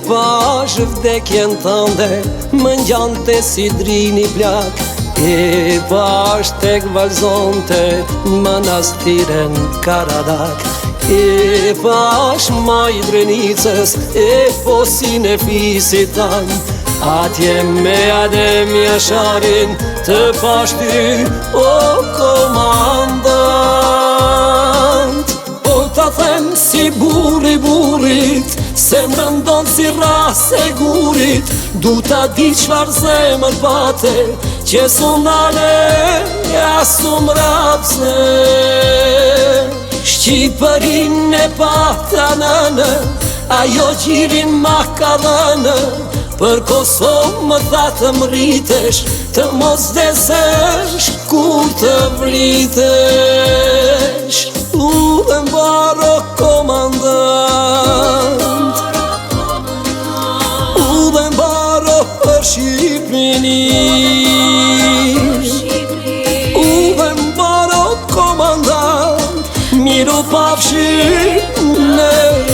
pash vdekjen tënde, më ngjante si drini blak. E pash tek valzonte manastiren Karadak. E pash maj drenicës, e fosin e fisit tan. Atje me Adem Jasharin të pash ty, o komandant. Po ta them si burri burrit, se më ndonë si rase gurit. Du ta di qfar zemër pate, që s'unale, ja s'umrapse. Shqipërin e pata nënë, ajo gjirin ma ka dhënë. Për Kosovë më tha të mritesh, të mos desesh kur të vritesh. U dhe mbaro komandant, u dhe mbaro për Shqipëni, u dhe mbaro komandant, miru pafshim në ri.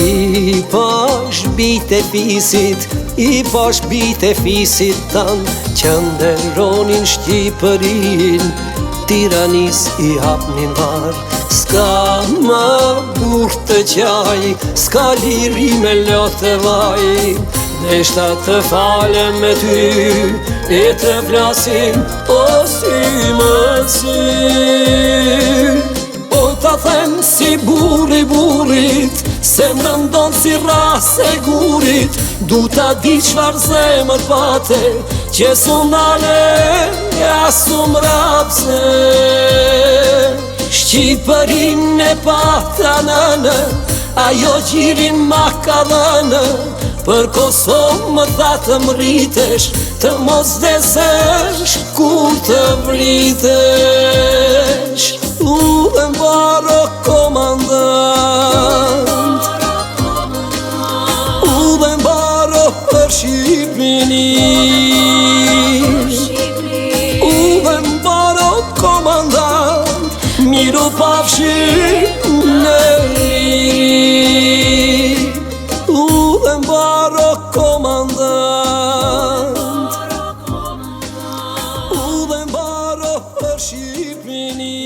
I pash bite fisit, i pash bite fisit tan, që nderonin Shqipërin, Tiranis i hapnin var. Ska më burr të qaj, ska liri me lot të vaj. Deshta të falem me ty, e të flasim o sy më sy. Po ta them si burri burrit, se më ndonë si rase gurit. Du ta di qfar zemër pate, që s'unale, ja s'umrapse. Shqipërin e pata nënë, ajo gjirin ma ka dhënë. Për Kosovë më tha të mritesh, të mos desesh kur të vritesh. U dhe mbaro komandant, u dhe mbaro për Shqipëni, u dhe mbaro komandant, miru pafshim në ri. U dhe mbaro komandant, u dhe mbaro për Shqipëni.